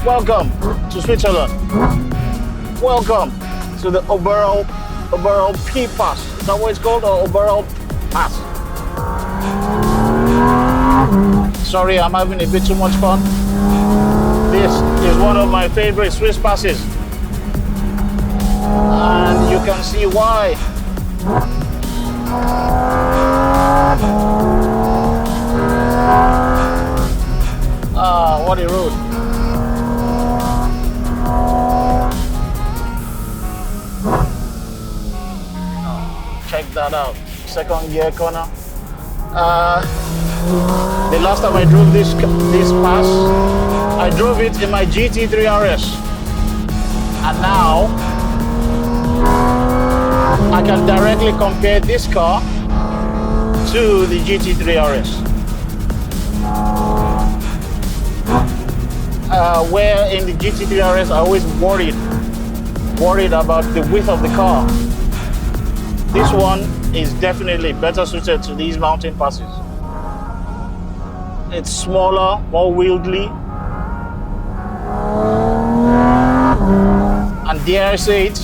Welcome to Switzerland. Welcome to the Oberalp Pass. Is that what it's called, or Oberalp Pass? Sorry, I'm having a bit too much fun. This is one of my favorite Swiss passes, and you can see why. What a road. Check that out. Second gear corner. The last time I drove this pass, I drove it in my GT3 RS, and now I can directly compare this car to the GT3 RS. Where in the GT3 RS I always worried about the width of the car. This one is definitely better suited to these mountain passes. It's smaller, more wieldy, and dare I say it,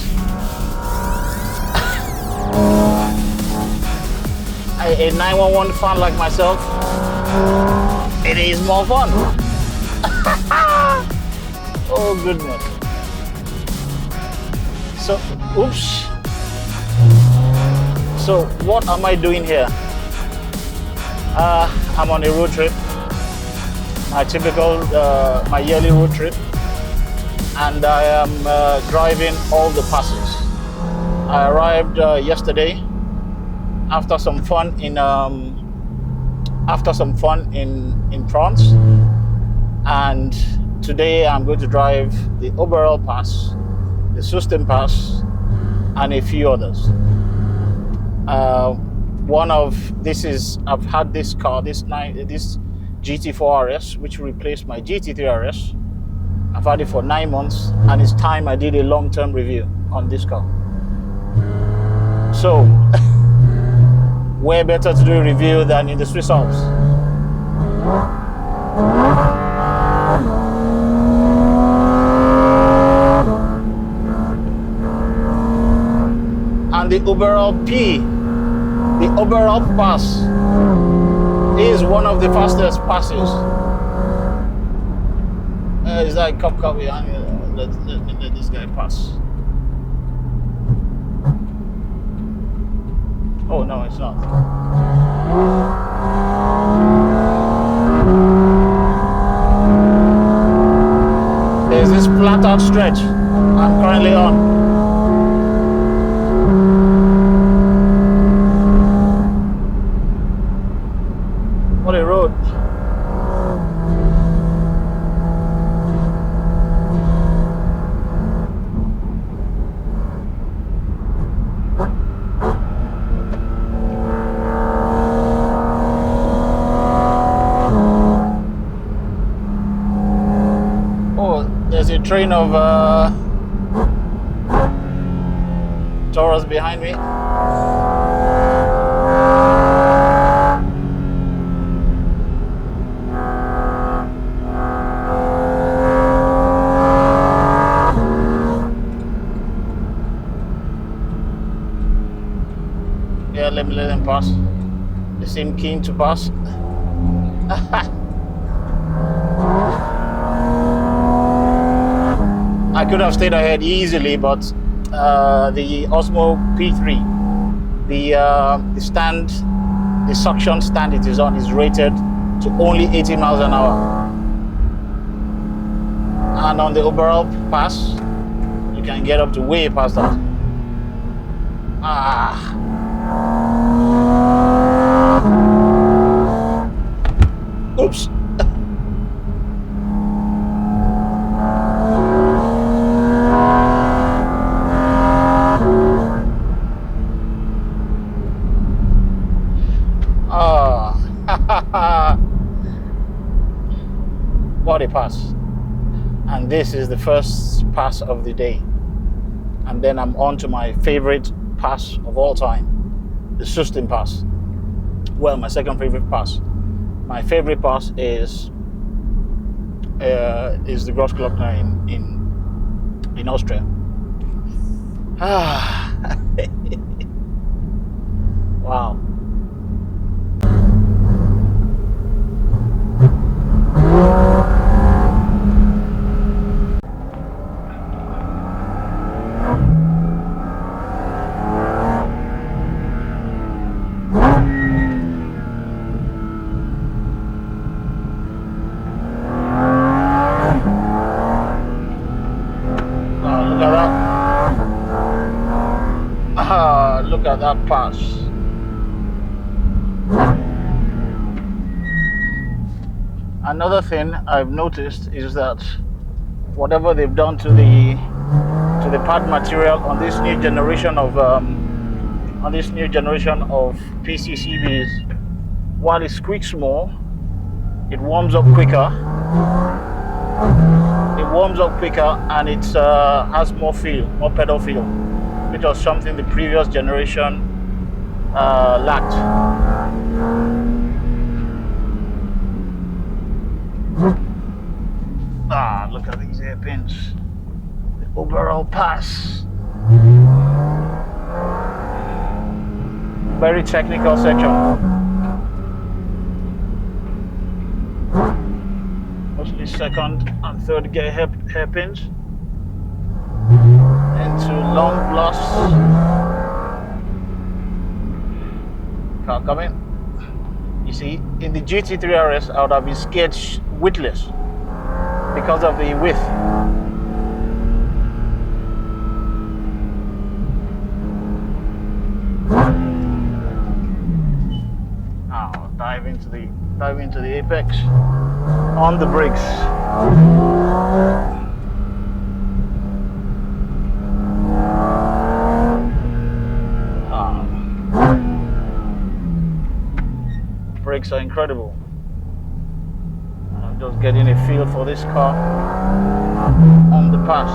a 911 fan like myself, it is more fun. Oh goodness. So, oops. So what am I doing here? I'm on a road trip, my typical, my yearly road trip, and I am driving all the passes. I arrived yesterday after some fun in France, and today I'm going to drive the Oberalp Pass, the Susten Pass, and a few others. I've had this car, this GT4 RS, which replaced my GT3 RS. I've had it for 9 months, and it's time I did a long-term review on this car. So, where better to do a review than in the Swiss Alps? And the Oberalp Pass is one of the fastest passes. Is that a cop car behind me? Let this guy pass. Oh no, it's not. There's this flat out stretch I'm currently on. What a road. Oh, there's a train of Taurus behind me. Let them pass. They seem keen to pass. I could have stayed ahead easily, but the Osmo P3, the suction stand it is on is rated to only 80 miles an hour. And on the Oberalp Pass, you can get up to way past that. Oops. What a pass. And this is the first pass of the day. And then I'm on to my favorite pass of all time, the Susten Pass. Well, my second favorite pass. My favorite pass is is the Großglockner in Austria. Wow. Look at that pass. Another thing I've noticed is that whatever they've done to the pad material on this new generation of PCCBs, while it squeaks more, it warms up quicker. And it has more feel, more pedal feel, which was something the previous generation lacked. Look at these hairpins. The Oberalp Pass. Very technical section. Mostly second and third gear hairpins. Into long blasts. Car coming. You see, in the GT3 RS, I would have been scared witless because of the width. Now dive into the apex on the brakes. Brakes are incredible. I'm just getting a feel for this car on the pass.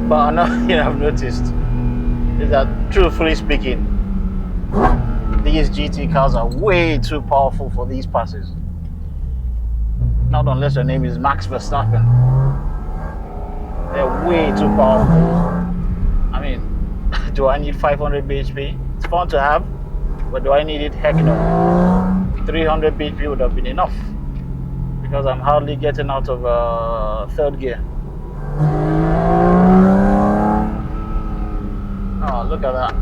But another thing I've noticed is that, truthfully speaking, these GT cars are way too powerful for these passes. Not unless your name is Max Verstappen. They're way too powerful. I mean, do I need 500 bhp? It's fun to have, but do I need it? Heck no. 300 bhp would have been enough, because I'm hardly getting out of third gear. Oh, look at that.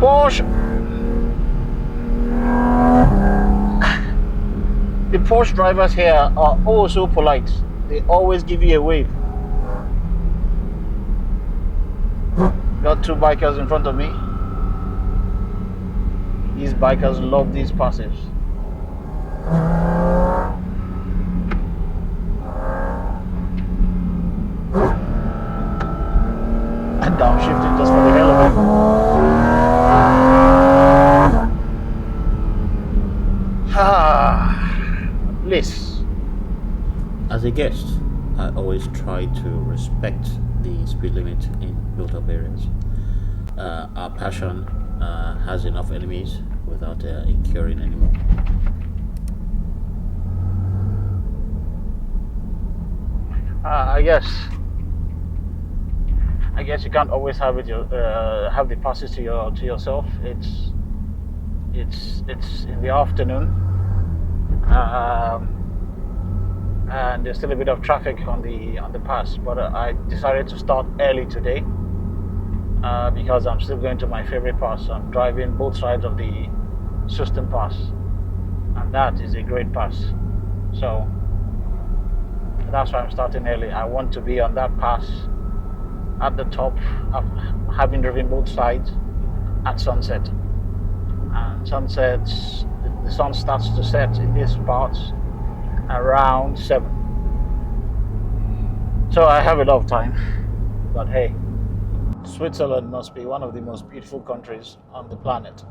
Porsche. The Porsche drivers here are oh so polite. They always give you a wave. Got two bikers in front of me. These bikers love these passes. And downshifting just for the hell of it. Bliss. As a guest, I always try to respect the speed limit in built-up areas. our passion has enough enemies without incurring anymore. I guess you can't always have it. Have the passes to yourself. It's in the afternoon, and there's still a bit of traffic on the pass. But I decided to start early today because I'm still going to my favorite pass. I'm driving both sides of the Susten Pass, and that is a great pass. So that's why I'm starting early. I want to be on that pass at the top, having driven both sides at sunset. And sunsets, the sun starts to set in these parts around 7. So I have a lot of time. But hey, Switzerland must be one of the most beautiful countries on the planet.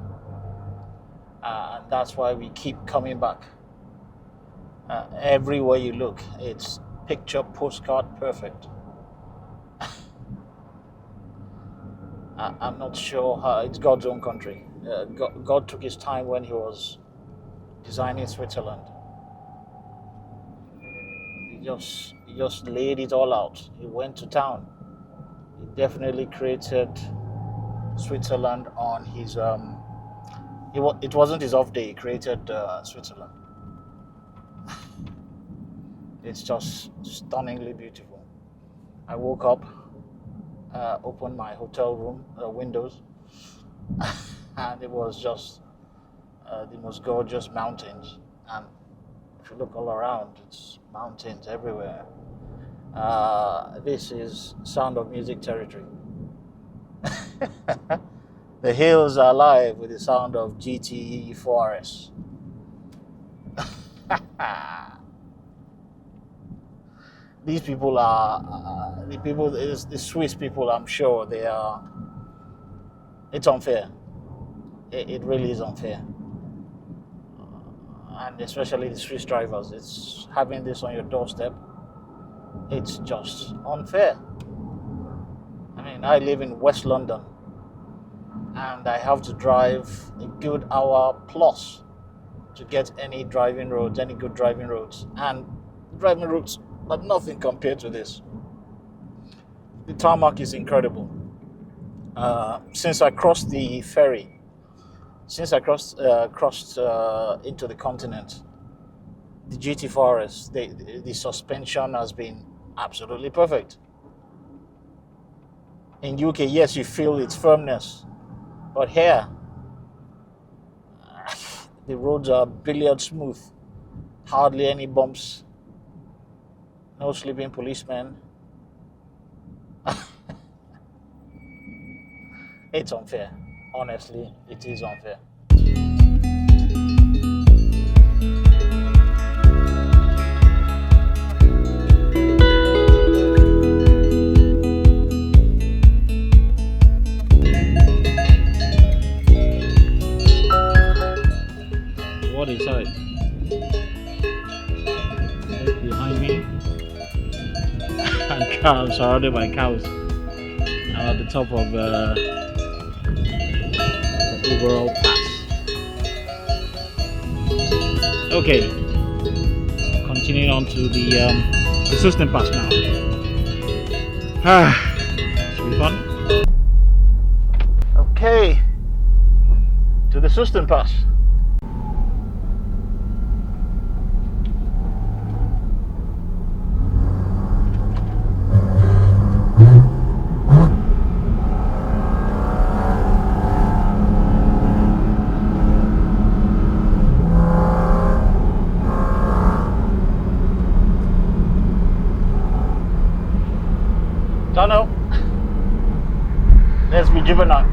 And that's why we keep coming back. Everywhere you look, it's picture postcard perfect. I'm not sure how, it's God's own country. God took his time when he was designing Switzerland. He just laid it all out. He went to town. He definitely created Switzerland on his it wasn't his off day. He created Switzerland. It's just stunningly beautiful. I woke up, opened my hotel room windows, and it was just the most gorgeous mountains. And if you look all around, it's mountains everywhere. This is Sound of Music territory. The hills are alive with the sound of GT4 RS. These people are the Swiss people. I'm sure they are. It's unfair. It really is unfair, and especially the Swiss drivers. It's having this on your doorstep. It's just unfair. I mean, I live in West London, and I have to drive a good hour plus to get any good driving roads, and driving routes are nothing compared to this. The tarmac is incredible. Since I crossed the ferry, crossed into the continent, the GT4 RS, the suspension has been absolutely perfect. In UK, yes, you feel its firmness, but here, the roads are billiard smooth, hardly any bumps, no sleeping policemen. It's unfair. Honestly, it is unfair. What is that? Look behind me. And cows, surrounded by cows. I'm at the top of the Oberalp Pass. Okay, continuing on to the Susten Pass now. Should be fun. Okay, to the Susten Pass. Tunnel. Let's be juvenile.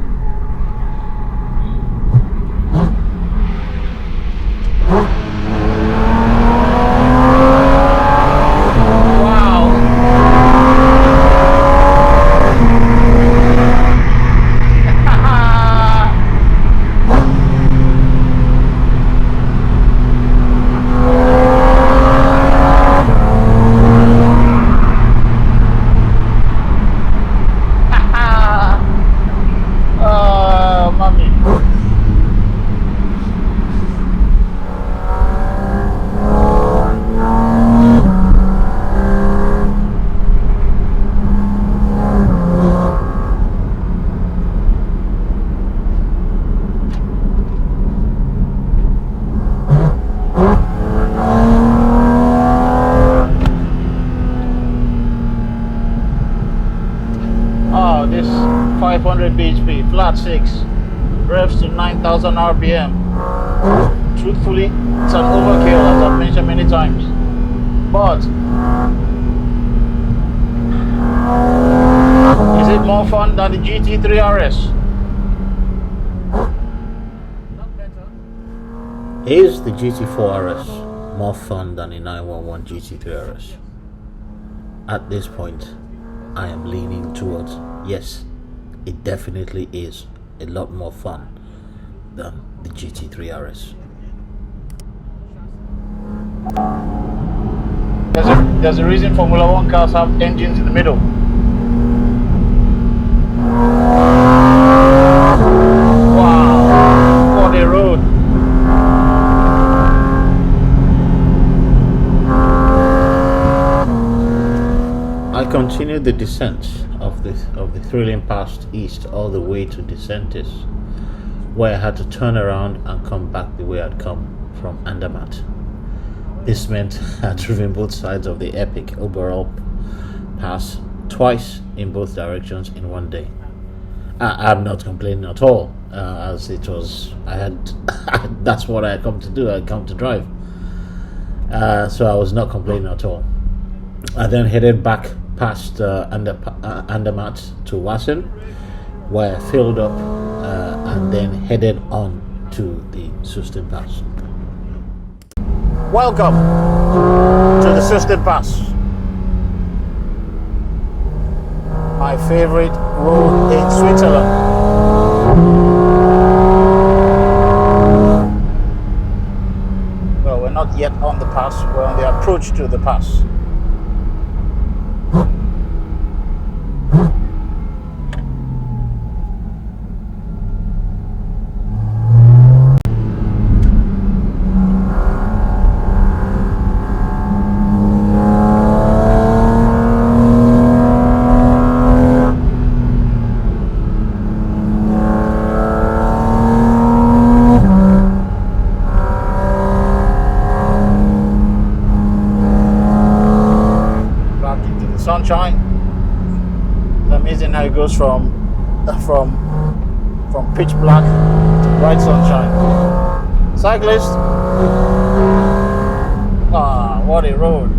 500 bhp, flat 6, revs to 9,000 rpm. Truthfully, it's an overkill, as I've mentioned many times. But is it more fun than the GT3 RS? Not better. Is the GT4 RS more fun than the 911 GT3 RS? At this point, I am leaning towards yes, it definitely is a lot more fun than the GT3 RS. There's a reason Formula One cars have engines in the middle. Wow, what a road! I continued the descent of the thrilling pass east all the way to DeSantis, where I had to turn around and come back the way I'd come from Andermatt. This meant I had driven both sides of the epic Oberalp Pass twice in both directions in one day. I'm not complaining at all, as it was. That's what I had come to do. I had come to drive, so I was not complaining at all. I then headed back past Andermatt to Wassen, where I filled up and then headed on to the Susten Pass. Welcome to the Susten Pass, my favorite road in Switzerland. Well, we're not yet on the pass, we're on the approach to the pass. Sunshine. It's amazing how it goes from pitch black to bright sunshine. Cyclist. Ah, what a road.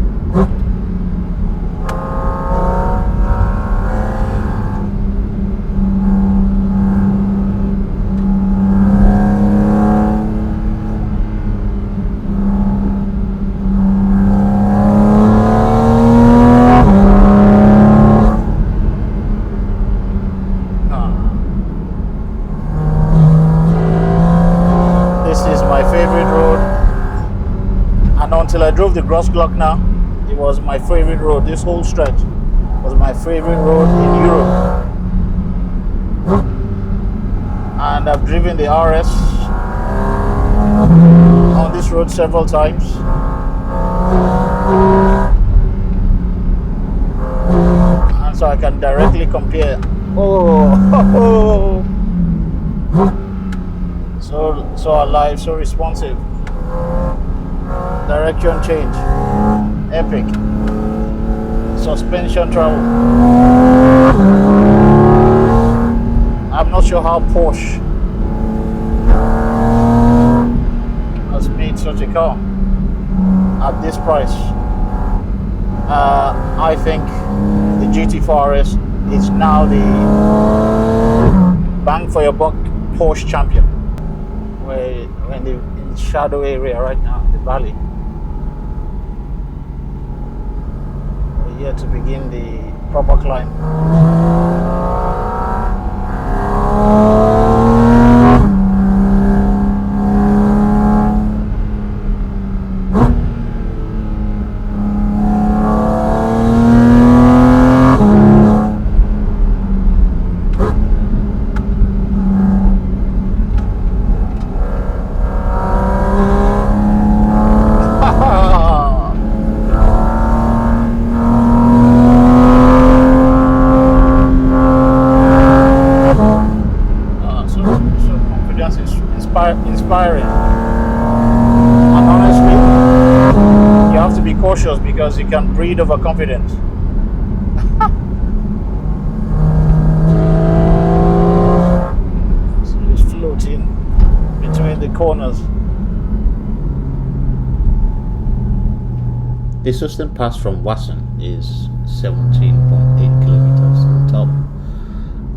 Until I drove the Grossglockner, it was my favorite road. This whole stretch was my favorite road in Europe. And I've driven the RS on this road several times. And so I can directly compare. Oh, so alive, so responsive. Direction change, epic. Suspension travel. I'm not sure how Porsche has made such a car at this price. I think the GT4 RS is now the bang for your buck Porsche champion. We're in the shadow area right now, the valley. Here to begin the proper climb. Inspiring, and honestly you have to be cautious because you can breed overconfidence. corners. The Susten Pass from Wasson is 17.8 kilometers to the top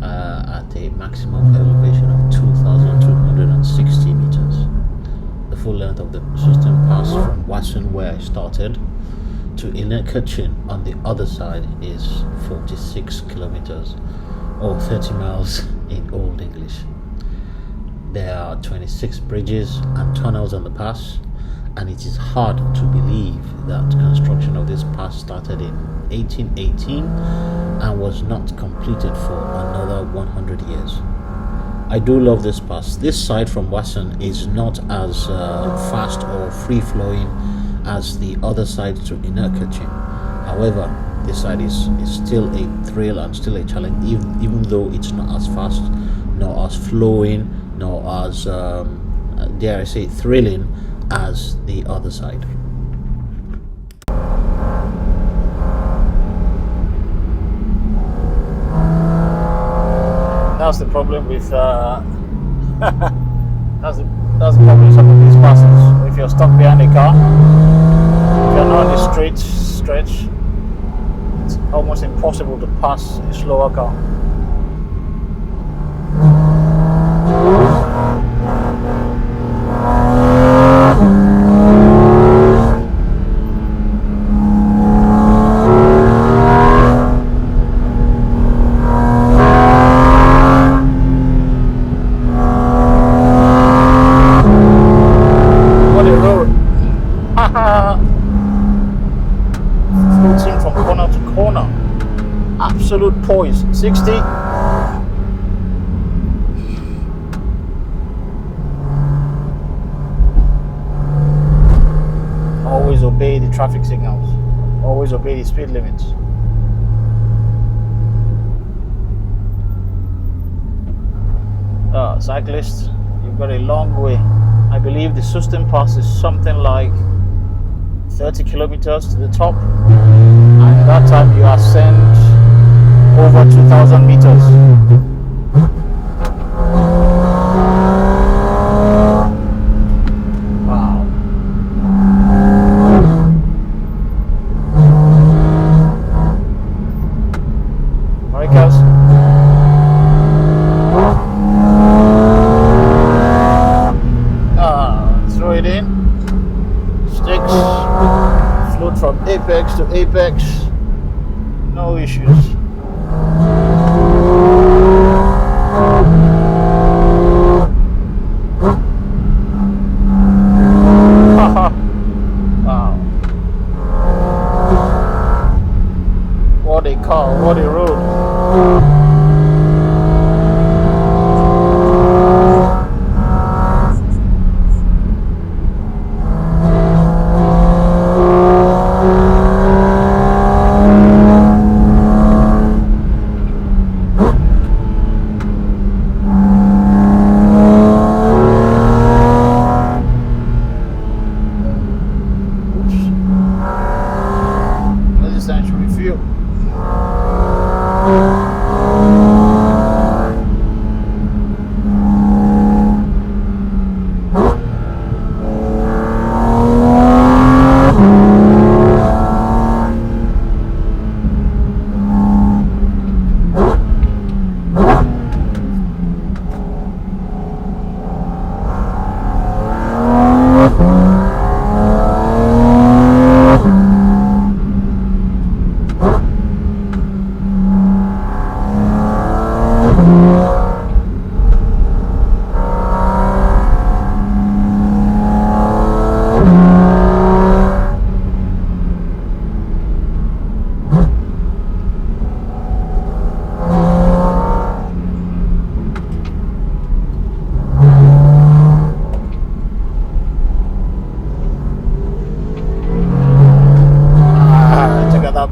at a maximum elevation of 2,260 meters. The full length of the Susten Pass from Wasson, where I started, to Innertkirchen on the other side is 46 kilometers or 30 miles in Old English. There are 26 bridges and tunnels on the pass, and it is hard to believe that construction of this pass started in 1818 and was not completed for another 100 years. I do love this pass. This side from Wasson is not as fast or free-flowing as the other side to Innertkirchen. However, this side is still a thrill and still a challenge, even though it's not as fast, nor as flowing, nor as, dare I say, thrilling as the other side. That's the problem with that's the problem with some of these passes. If you're stuck behind a car, if you're not on a straight stretch, it's almost impossible to pass a slower car. Floating from corner to corner. Absolute poise. 60. Always obey the traffic signals. Always obey the speed limits. Cyclists, you've got a long way. I believe the Susten Pass is something like 30 kilometers to the top, and at that time you ascend over 2,000 meters. Wow. Maricas. Throw it in. Sticks. Float from apex to apex. No issues. Wow. What a car, what a road.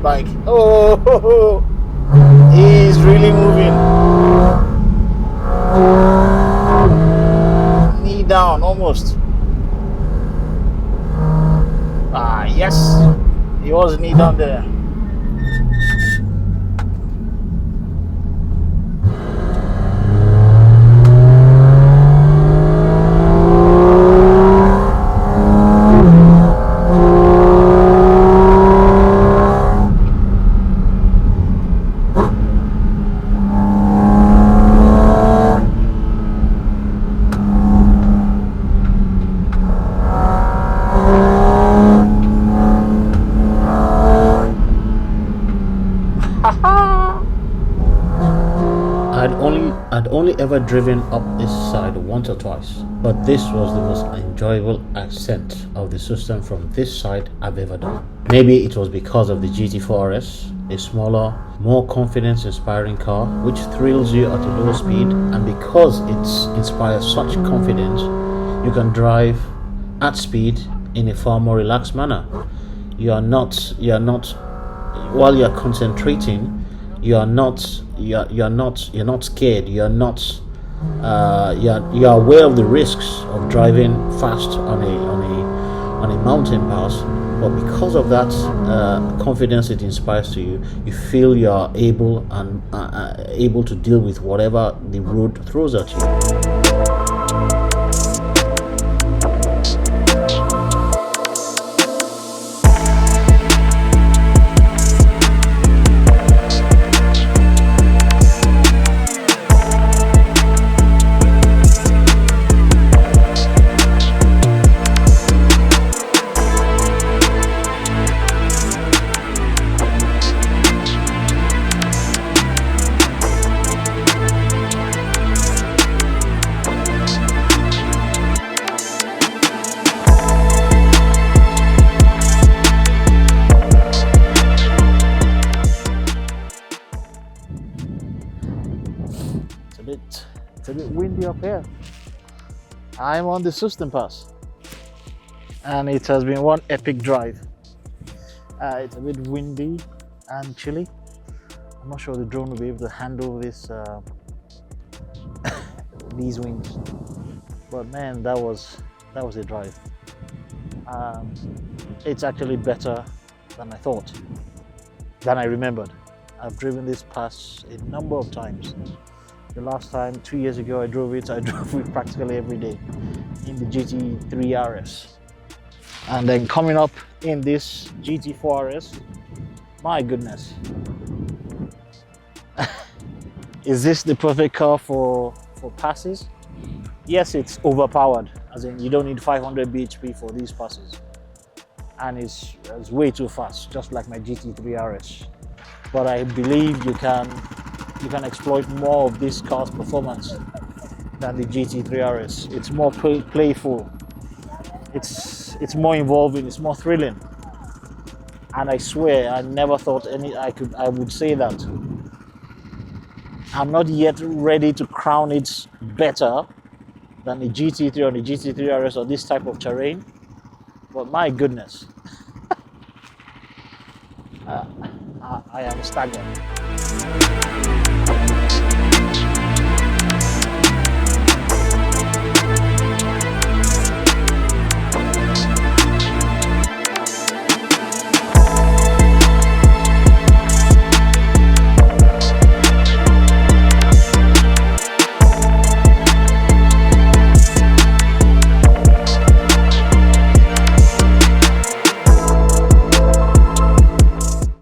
Bike. Oh, he's really moving. Knee down almost. Yes, he was knee down there. only ever driven up this side once or twice, but this was the most enjoyable ascent of the Susten from this side I've ever done. Maybe it was because of the GT4 RS, a smaller, more confidence-inspiring car which thrills you at a low speed, and because it inspires such confidence, you can drive at speed in a far more relaxed manner. You're not while you're concentrating, you're not scared. You're aware of the risks of driving fast on a mountain pass, but because of that confidence it inspires to you, you feel you're able to deal with whatever the road throws at you. It's a bit windy up here. I'm on the Susten Pass and it has been one epic drive. It's a bit windy and chilly. I'm not sure the drone will be able to handle this these winds, but man, that was a drive. It's actually better than I thought, than I remembered. I've driven this pass a number of times. The last time, 2 years ago, I drove it practically every day in the GT3 RS. And then coming up in this GT4 RS, my goodness. Is this the perfect car for passes? Yes, it's overpowered, as in you don't need 500 bhp for these passes. And it's way too fast, just like my GT3 RS. But I believe you can exploit more of this car's performance than the GT3 RS. It's more playful. It's more involving. It's more thrilling. And I swear, I never thought I would say that. I'm not yet ready to crown it better than the GT3 or the GT3 RS or this type of terrain. But my goodness, I am staggered.